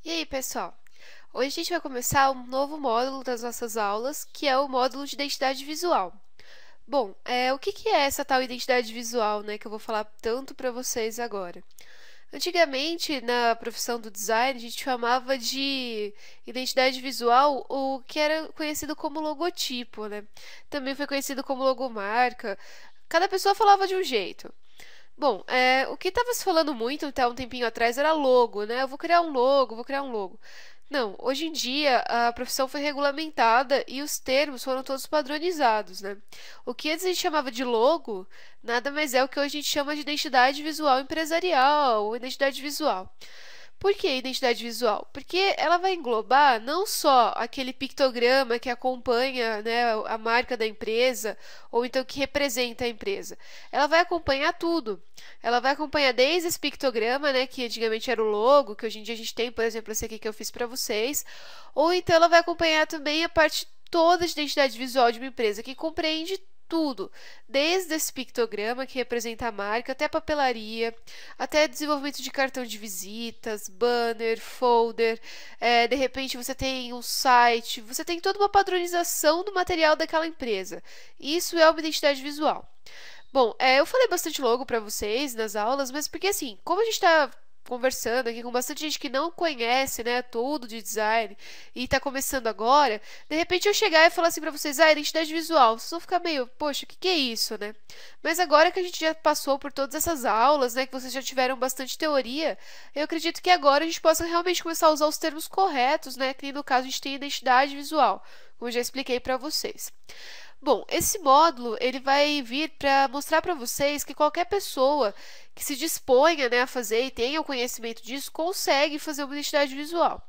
E aí, pessoal? Hoje a gente vai começar um novo módulo das nossas aulas, que é o módulo de identidade visual. Bom, o que é essa tal identidade visual, né, que eu vou falar tanto para vocês agora? Antigamente, na profissão do design, a gente chamava de identidade visual o que era conhecido como logotipo, né? Também foi conhecido como logomarca. Cada pessoa falava de um jeito. Bom, o que estava se falando muito até um tempinho atrás era logo, né? Eu vou criar um logo, vou criar um logo. Não, hoje em dia a profissão foi regulamentada e os termos foram todos padronizados, né? O que antes a gente chamava de logo, nada mais é o que hoje a gente chama de identidade visual empresarial ou identidade visual. Por que identidade visual? Porque ela vai englobar não só aquele pictograma que acompanha, né, a marca da empresa, ou então que representa a empresa. Ela vai acompanhar tudo. Ela vai acompanhar desde esse pictograma, né, que antigamente era o logo, que hoje em dia a gente tem, por exemplo, esse aqui que eu fiz para vocês, ou então ela vai acompanhar também a parte toda de identidade visual de uma empresa, que compreende tudo, desde esse pictograma que representa a marca, até a papelaria, até desenvolvimento de cartão de visitas, banner, folder, de repente você tem um site, você tem toda uma padronização do material daquela empresa. Isso é uma identidade visual. Bom, eu falei bastante logo para vocês nas aulas, mas porque assim, como a gente está conversando aqui com bastante gente que não conhece, né, tudo de design e está começando agora, de repente eu chegar e falar assim para vocês, identidade visual, vocês vão ficar meio, poxa, o que é isso, né? Mas agora que a gente já passou por todas essas aulas, né, que vocês já tiveram bastante teoria, eu acredito que agora a gente possa realmente começar a usar os termos corretos, né, que no caso a gente tem identidade visual, como eu já expliquei para vocês. Bom, esse módulo ele vai vir para mostrar para vocês que qualquer pessoa que se disponha, né, a fazer e tenha o conhecimento disso, consegue fazer uma identidade visual.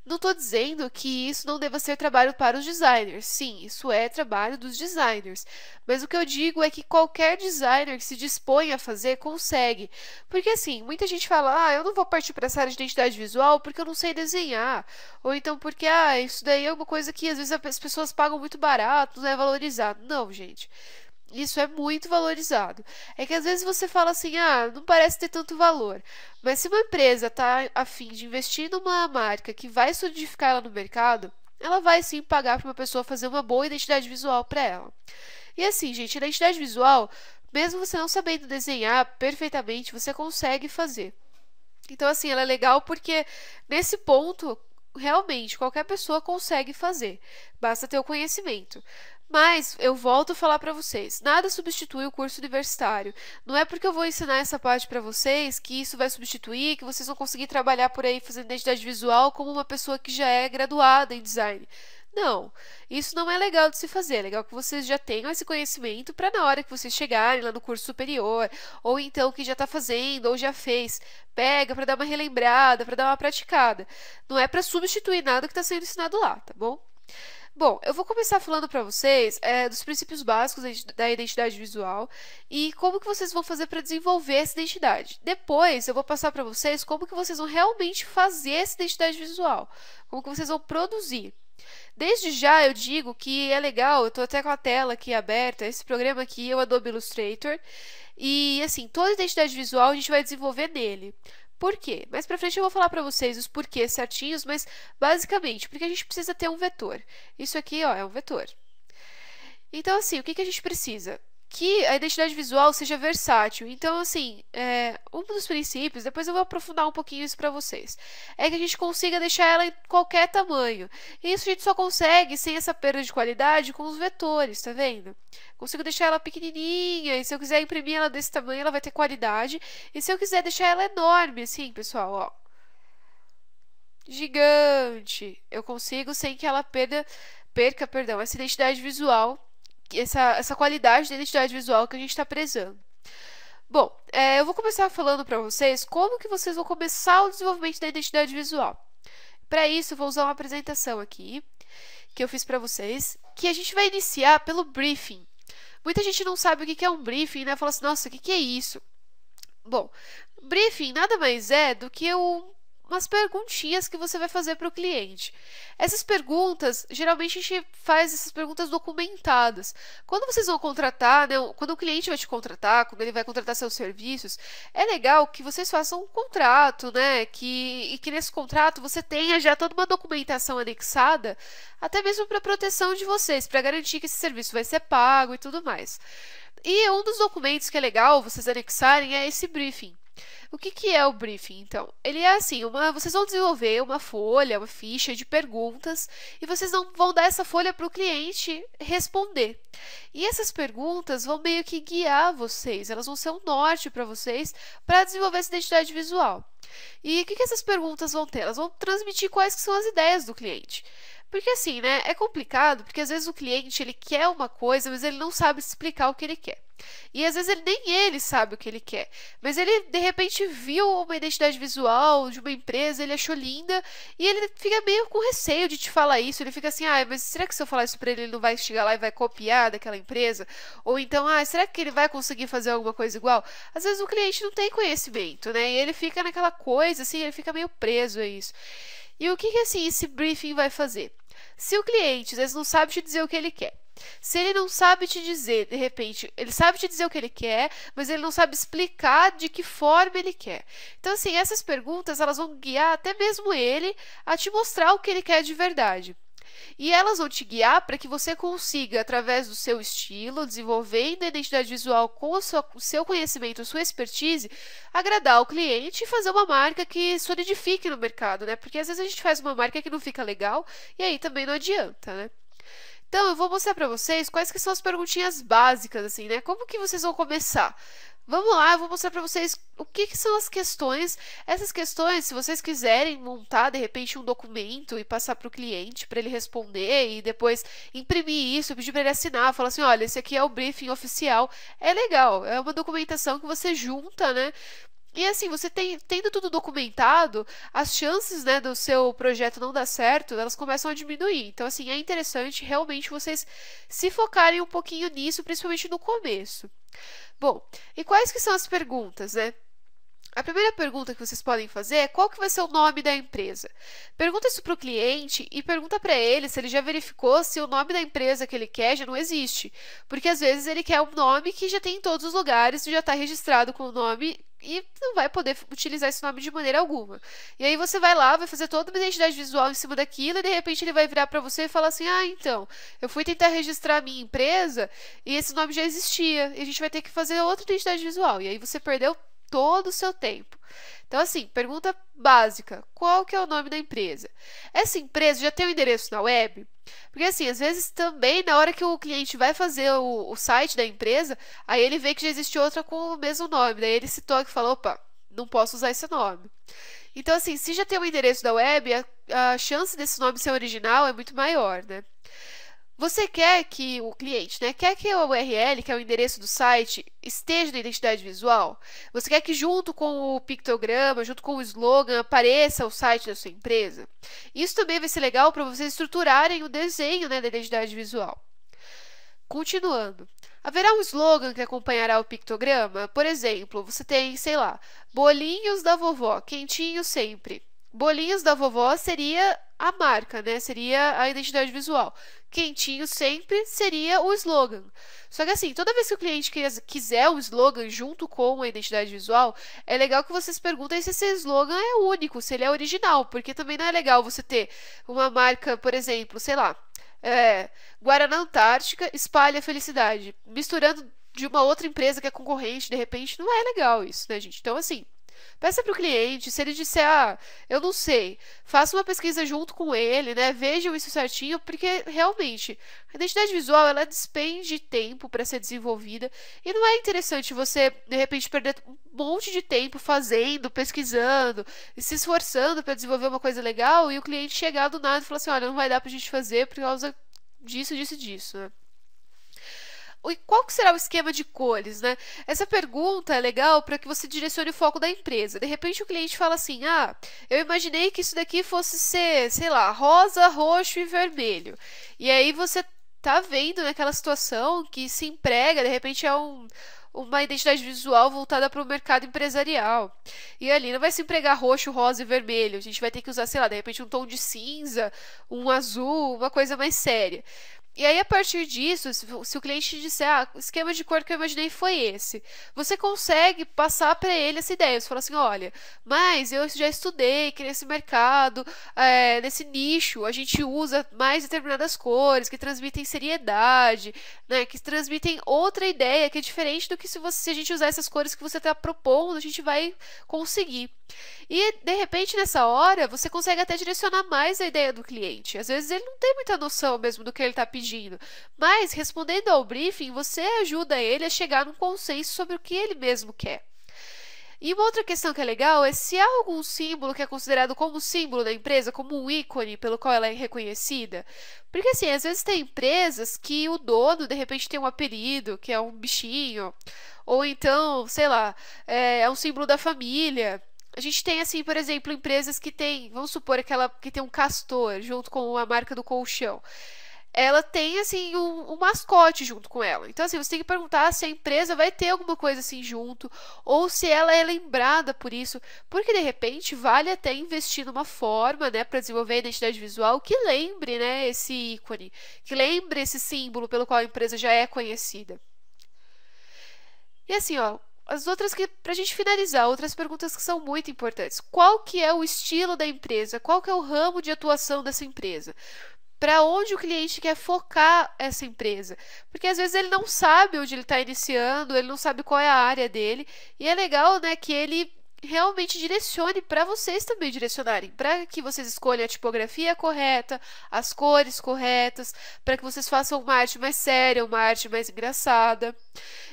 Não estou dizendo que isso não deva ser trabalho para os designers. Sim, isso é trabalho dos designers. Mas o que eu digo é que qualquer designer que se disponha a fazer, consegue. Porque assim, muita gente fala, eu não vou partir para essa área de identidade visual porque eu não sei desenhar. Ou então porque, isso daí é uma coisa que às vezes as pessoas pagam muito barato, não é valorizado. Não, gente. Isso é muito valorizado. É que às vezes você fala assim, não parece ter tanto valor. Mas se uma empresa está a fim de investir numa marca que vai solidificar ela no mercado, ela vai sim pagar para uma pessoa fazer uma boa identidade visual para ela. E assim, gente, identidade visual, mesmo você não sabendo desenhar perfeitamente, você consegue fazer. Então, assim, ela é legal porque nesse ponto, realmente, qualquer pessoa consegue fazer. Basta ter o conhecimento. Mas eu volto a falar para vocês, nada substitui o curso universitário. Não é porque eu vou ensinar essa parte para vocês que isso vai substituir, que vocês vão conseguir trabalhar por aí fazendo identidade visual como uma pessoa que já é graduada em design. Não, isso não é legal de se fazer. É legal que vocês já tenham esse conhecimento para na hora que vocês chegarem lá no curso superior, ou então que já está fazendo, ou já fez, pega para dar uma relembrada, para dar uma praticada. Não é para substituir nada que está sendo ensinado lá, tá bom? Bom, eu vou começar falando para vocês dos princípios básicos da identidade visual e como que vocês vão fazer para desenvolver essa identidade. Depois, eu vou passar para vocês como que vocês vão realmente fazer essa identidade visual, como que vocês vão produzir. Desde já eu digo que é legal, eu estou até com a tela aqui aberta, esse programa aqui é o Adobe Illustrator, e assim, toda a identidade visual a gente vai desenvolver nele. Por quê? Mais pra frente eu vou falar para vocês os porquês certinhos, mas basicamente, porque a gente precisa ter um vetor. Isso aqui, é um vetor. Então, assim, o que a gente precisa? Que a identidade visual seja versátil. Então, assim, um dos princípios, depois eu vou aprofundar um pouquinho isso para vocês, é que a gente consiga deixar ela em qualquer tamanho. E isso a gente só consegue sem essa perda de qualidade com os vetores, tá vendo? Consigo deixar ela pequenininha, e se eu quiser imprimir ela desse tamanho, ela vai ter qualidade. E se eu quiser deixar ela enorme, assim, pessoal, ó, gigante, eu consigo sem que ela perca, perdão, essa identidade visual, essa qualidade da identidade visual que a gente está prezando. Bom, eu vou começar falando para vocês como que vocês vão começar o desenvolvimento da identidade visual. Para isso, eu vou usar uma apresentação aqui, que eu fiz para vocês, que a gente vai iniciar pelo briefing. Muita gente não sabe o que é um briefing, né? Fala assim, nossa, o que é isso? Bom, briefing nada mais é do que umas perguntinhas que você vai fazer para o cliente. Essas perguntas, geralmente a gente faz essas perguntas documentadas. Quando vocês vão contratar, né, quando o cliente vai te contratar, quando ele vai contratar seus serviços, é legal que vocês façam um contrato, né, e que nesse contrato você tenha já toda uma documentação anexada, até mesmo para proteção de vocês, para garantir que esse serviço vai ser pago e tudo mais. E um dos documentos que é legal vocês anexarem é esse briefing. O que é o briefing, então? Ele é assim, vocês vão desenvolver uma folha, uma ficha de perguntas e vocês vão dar essa folha para o cliente responder. E essas perguntas vão meio que guiar vocês, elas vão ser um norte para vocês para desenvolver essa identidade visual. E o que essas perguntas vão ter? Elas vão transmitir quais que são as ideias do cliente. Porque assim, né, é complicado, porque às vezes o cliente ele quer uma coisa, mas ele não sabe explicar o que ele quer. E às vezes nem ele sabe o que ele quer, mas ele de repente viu uma identidade visual de uma empresa, ele achou linda e ele fica meio com receio de te falar isso. Ele fica assim, mas será que se eu falar isso para ele, ele não vai chegar lá e vai copiar daquela empresa? Ou então, será que ele vai conseguir fazer alguma coisa igual? Às vezes o cliente não tem conhecimento, né? E ele fica naquela coisa, assim, ele fica meio preso a isso. E o que assim esse briefing vai fazer? Se o cliente às vezes não sabe te dizer o que ele quer, se ele não sabe te dizer, de repente, ele sabe te dizer o que ele quer, mas ele não sabe explicar de que forma ele quer. Então, assim, essas perguntas, elas vão guiar até mesmo ele a te mostrar o que ele quer de verdade. E elas vão te guiar para que você consiga, através do seu estilo, desenvolvendo a identidade visual com o seu conhecimento, a sua expertise, agradar o cliente e fazer uma marca que solidifique no mercado, né? Porque às vezes a gente faz uma marca que não fica legal e aí também não adianta, né? Então, eu vou mostrar para vocês quais que são as perguntinhas básicas, assim, né? Como que vocês vão começar? Vamos lá, eu vou mostrar para vocês o que são as questões. Essas questões, se vocês quiserem montar, de repente, um documento e passar para o cliente, para ele responder e depois imprimir isso, pedir para ele assinar, falar assim, olha, esse aqui é o briefing oficial. É legal, é uma documentação que você junta, né? E assim, você tendo tudo documentado, as chances, né, do seu projeto não dar certo, elas começam a diminuir. Então, assim, é interessante realmente vocês se focarem um pouquinho nisso, principalmente no começo. Bom, e quais que são as perguntas, né? A primeira pergunta que vocês podem fazer é qual que vai ser o nome da empresa. Pergunta isso para o cliente e pergunta para ele se ele já verificou se o nome da empresa que ele quer já não existe. Porque às vezes ele quer um nome que já tem em todos os lugares, já está registrado com o nome e não vai poder utilizar esse nome de maneira alguma. E aí você vai lá, vai fazer toda uma identidade visual em cima daquilo e de repente ele vai virar para você e falar assim, então, eu fui tentar registrar a minha empresa e esse nome já existia e a gente vai ter que fazer outra identidade visual. E aí você perdeu todo o seu tempo. Então, assim, pergunta básica, qual que é o nome da empresa? Essa empresa já tem um endereço na web? Porque, assim, às vezes também, na hora que o cliente vai fazer o site da empresa, aí ele vê que já existe outra com o mesmo nome, daí ele se toca e fala, opa, não posso usar esse nome. Então, assim, se já tem um endereço da web, a chance desse nome ser original é muito maior, né? Você quer que o cliente, né, quer que a URL, que é o endereço do site, esteja na identidade visual? Você quer que junto com o pictograma, junto com o slogan, apareça o site da sua empresa? Isso também vai ser legal para vocês estruturarem o desenho, né, da identidade visual. Continuando, haverá um slogan que acompanhará o pictograma? Por exemplo, você tem, sei lá, bolinhos da vovó, quentinho sempre. Bolinhos da vovó seria a marca, né? Seria a identidade visual. Quentinho sempre seria o slogan. Só que assim, toda vez que o cliente quiser um slogan junto com a identidade visual, é legal que vocês perguntem se esse slogan é único, se ele é original, porque também não é legal você ter uma marca, por exemplo, sei lá, Guaraná Antártica espalha felicidade, misturando de uma outra empresa que é concorrente, de repente, não é legal isso, né, gente? Então, assim, peça para o cliente, se ele disser, eu não sei, faça uma pesquisa junto com ele, né? Vejam isso certinho, porque realmente a identidade visual ela despende tempo para ser desenvolvida e não é interessante você, de repente, perder um monte de tempo fazendo, pesquisando e se esforçando para desenvolver uma coisa legal e o cliente chegar do nada e falar assim, olha, não vai dar para a gente fazer por causa disso, disso e disso, né? E qual que será o esquema de cores, né? Essa pergunta é legal para que você direcione o foco da empresa. De repente o cliente fala assim, eu imaginei que isso daqui fosse ser, sei lá, rosa, roxo e vermelho. E aí você tá vendo naquela situação, que se emprega, de repente é uma identidade visual voltada para o mercado empresarial. E ali não vai se empregar roxo, rosa e vermelho. A gente vai ter que usar, sei lá, de repente um tom de cinza, um azul, uma coisa mais séria. E aí, a partir disso, se o cliente disser, o esquema de cor que eu imaginei foi esse, você consegue passar para ele essa ideia. Você fala assim, olha, mas eu já estudei que nesse mercado, nesse nicho, a gente usa mais determinadas cores que transmitem seriedade, né, que transmitem outra ideia que é diferente do que se a gente usar essas cores que você está propondo, a gente vai conseguir. E, de repente, nessa hora, você consegue até direcionar mais a ideia do cliente. Às vezes ele não tem muita noção mesmo do que ele está pedindo, mas respondendo ao briefing, você ajuda ele a chegar num consenso sobre o que ele mesmo quer. E uma outra questão que é legal é se há algum símbolo que é considerado como símbolo da empresa, como um ícone pelo qual ela é reconhecida. Porque assim, às vezes tem empresas que o dono de repente tem um apelido, que é um bichinho, ou então, sei lá, é um símbolo da família. A gente tem, assim, por exemplo, empresas que tem, vamos supor, aquela que tem um castor junto com a marca do colchão. Ela tem, assim, um mascote junto com ela. Então, assim, você tem que perguntar se a empresa vai ter alguma coisa assim junto, ou se ela é lembrada por isso, porque, de repente, vale até investir numa forma, né, para desenvolver a identidade visual que lembre, né, esse ícone, que lembre esse símbolo pelo qual a empresa já é conhecida. E assim, ó, as outras que, pra gente finalizar, outras perguntas que são muito importantes. Qual que é o estilo da empresa? Qual que é o ramo de atuação dessa empresa? Para onde o cliente quer focar essa empresa? Porque às vezes ele não sabe onde ele está iniciando, ele não sabe qual é a área dele, e é legal, né, que ele realmente direcione para vocês também direcionarem, para que vocês escolham a tipografia correta, as cores corretas, para que vocês façam uma arte mais séria, uma arte mais engraçada.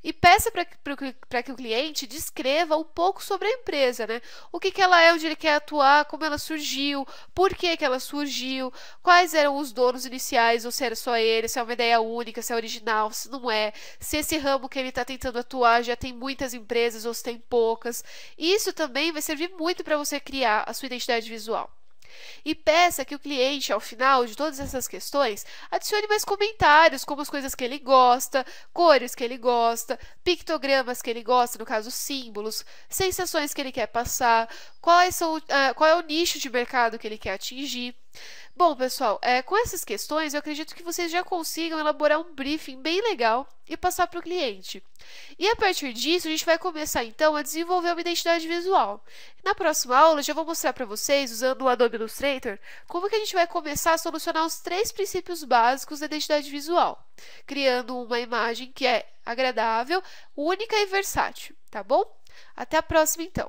E peça para que o cliente descreva um pouco sobre a empresa, né? O que ela é, onde ele quer atuar, como ela surgiu, por que ela surgiu, quais eram os donos iniciais, ou se era só ele, se é uma ideia única, se é original, se não é, se esse ramo que ele está tentando atuar já tem muitas empresas ou se tem poucas. Isso também vai servir muito para você criar a sua identidade visual. E peça que o cliente, ao final de todas essas questões, adicione mais comentários, como as coisas que ele gosta, cores que ele gosta, pictogramas que ele gosta, no caso símbolos, sensações que ele quer passar, qual é o nicho de mercado que ele quer atingir. Bom, pessoal, com essas questões, eu acredito que vocês já consigam elaborar um briefing bem legal e passar para o cliente. E a partir disso, a gente vai começar, então, a desenvolver uma identidade visual. Na próxima aula, eu já vou mostrar para vocês, usando o Adobe Illustrator, como que a gente vai começar a solucionar os 3 princípios básicos da identidade visual, criando uma imagem que é agradável, única e versátil, tá bom? Até a próxima, então!